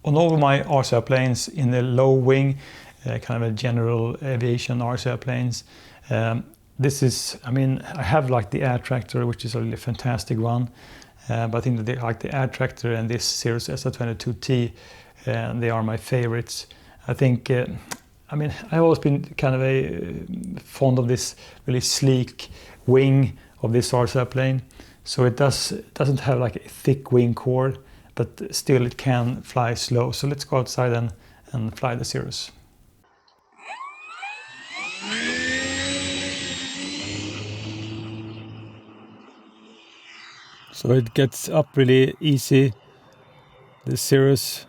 on all of my RC airplanes in the low wing, kind of a general aviation RC airplanes, this is, I mean, I have like the air tractor, which is a really fantastic one, but I think that like the air tractor and this Cirrus SR-22T, they are my favorites. I think, I mean, I've always been kind of fond of this really sleek wing of this RC airplane. So it doesn't have like a thick wing core, but still it can fly slow. So let's go outside and fly the Cirrus. So it gets up really easy, the Cirrus.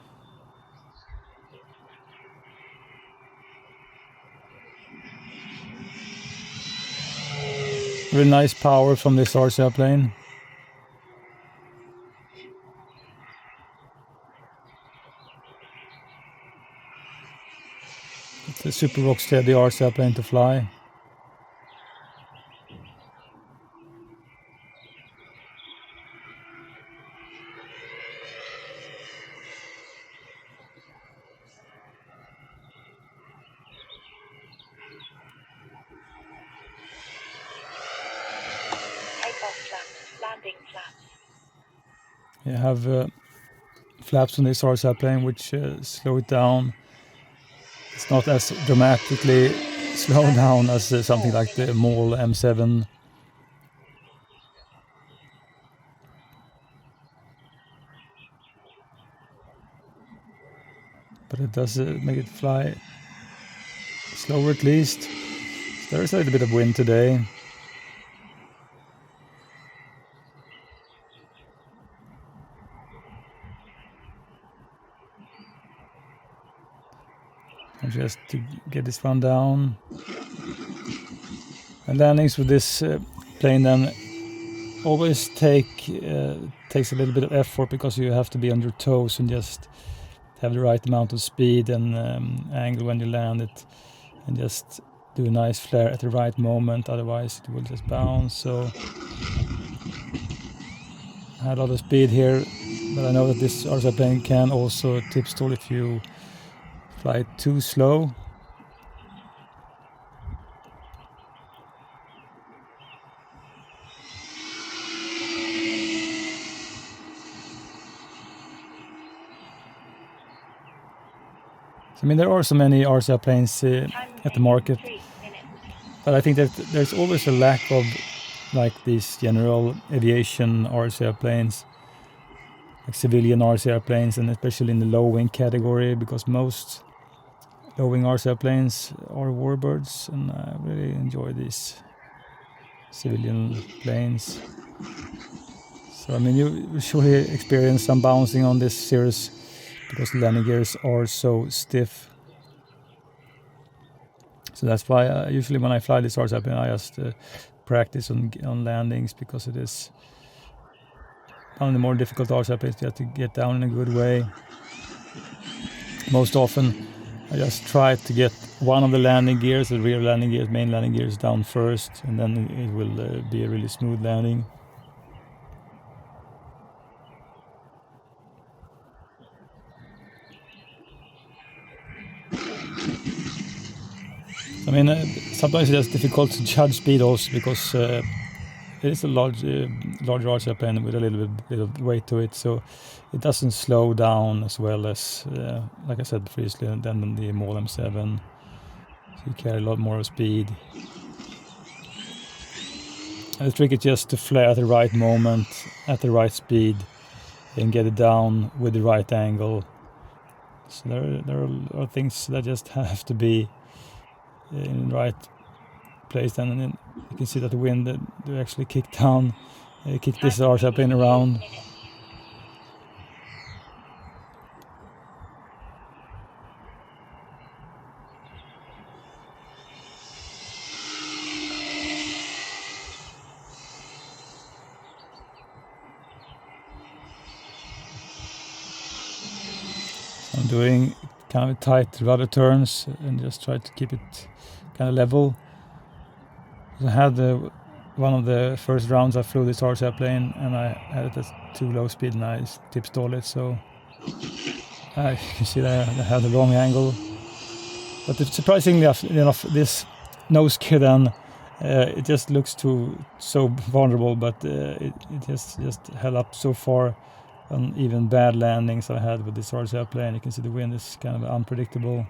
Really nice power from this RC airplane. It's a super rock steady RC airplane to fly. You have flaps on this RC airplane which slow it down. It's not as dramatically slowed down as something like the MAL M7. But it does make it fly slower at least. There is a little bit of wind today. And just to get this one down. And landings with this plane then always takes a little bit of effort, because you have to be on your toes and just have the right amount of speed and angle when you land it, and just do a nice flare at the right moment, otherwise it will just bounce. So I had a lot of speed here, but I know that this RC plane can also tip stall if you fly it too slow. I mean, there are so many RC airplanes at the market, but I think that there's always a lack of like these general aviation RC airplanes, like civilian RC airplanes, and especially in the low wing category, because most low wing RC airplanes are warbirds, and I really enjoy these civilian planes. So I mean, you surely experience some bouncing on this Cirrus, because the landing gears are so stiff. So that's why usually when I fly this RC airplane, I just practice on landings, because it is one of the more difficult RC airplanes. You have to get down in a good way. Most often I just try to get one of the landing gears, the rear landing gears, main landing gears, down first, and then it will be a really smooth landing. I mean, sometimes it's difficult to judge speed also, because it is a larger RC airplane with a little bit of weight to it, so it doesn't slow down as well as, like I said previously, than the MAL M7. So you carry a lot more speed. And the trick is just to flare at the right moment, at the right speed, and get it down with the right angle. So there are things that just have to be in the right place, and then you can see that the wind do actually kick down, kick this RC airplane around. I'm doing kind of tight rudder turns and just try to keep it kind of level. I had one of the first rounds I flew this RC airplane, and I had it at too low speed and I tip stalled it, so You can see that I have the wrong angle. But surprisingly enough, this nose gear then, it just looks so vulnerable, but it just held up so far on even bad landings I had with this RC airplane. You can see the wind is kind of unpredictable.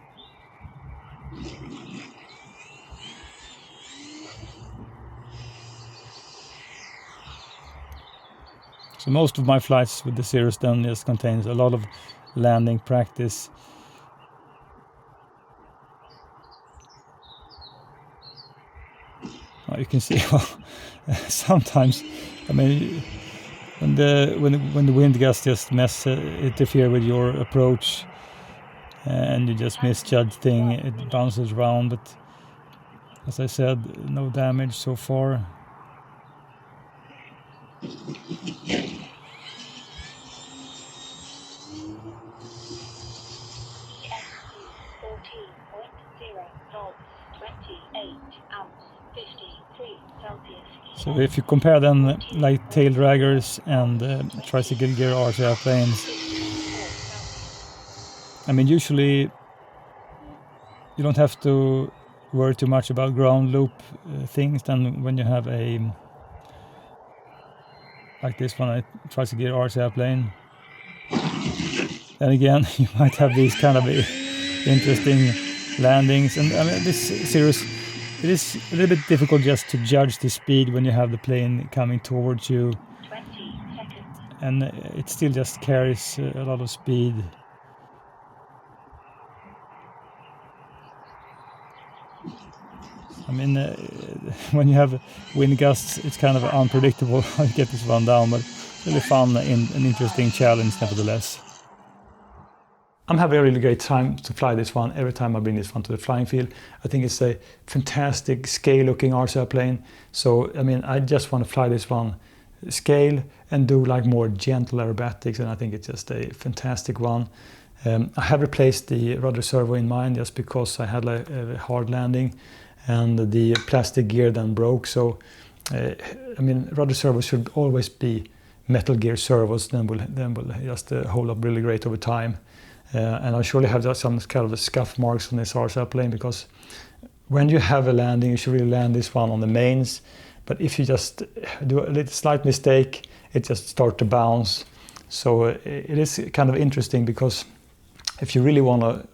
So most of my flights with the Cirrus then just contains a lot of landing practice. You can see, well, sometimes, I mean, when the wind gusts just interfere with your approach, and you just misjudge thing, it bounces around. But as I said, no damage so far. So if you compare them like tail draggers and tricycle gear RC airplanes, I mean, usually you don't have to worry too much about ground loop things than when you have like this one, a tricycle gear RC airplane. Then again, you might have these kind of interesting landings, and I mean, this Cirrus, it is a little bit difficult just to judge the speed when you have the plane coming towards you, and it still just carries a lot of speed. I mean, when you have wind gusts, it's kind of unpredictable how you get this one down, but it's really fun and an interesting challenge nevertheless. I'm having a really great time to fly this one. Every time I bring this one to the flying field, I think it's a fantastic scale-looking RC airplane. So, I mean, I just want to fly this one scale and do like more gentle aerobatics, and I think it's just a fantastic one. I have replaced the rudder servo in mine just because I had like a hard landing, and the plastic gear then broke. So, I mean, rudder servos should always be metal gear servos. Then will just hold up really great over time. And I surely have some kind of scuff marks on this RC airplane, because when you have a landing, you should really land this one on the mains. But if you just do a little slight mistake, it just starts to bounce. So it is kind of interesting, because if you really want to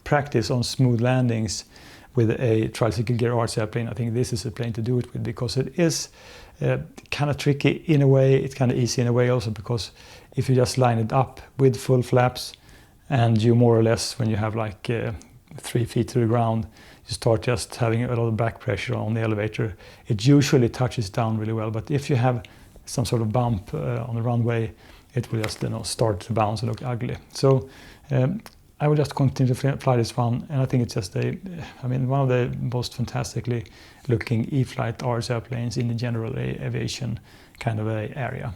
practice on smooth landings with a tricycle gear RC airplane, I think this is a plane to do it with, because it is kind of tricky in a way. It's kind of easy in a way also, because if you just line it up with full flaps, and you more or less, when you have like 3 feet to the ground, you start just having a lot of back pressure on the elevator. It usually touches down really well, but if you have some sort of bump on the runway, it will just start to bounce and look ugly. So I will just continue to fly this one, and I think it's just one of the most fantastically looking E-Flite RC airplanes in the general aviation kind of area.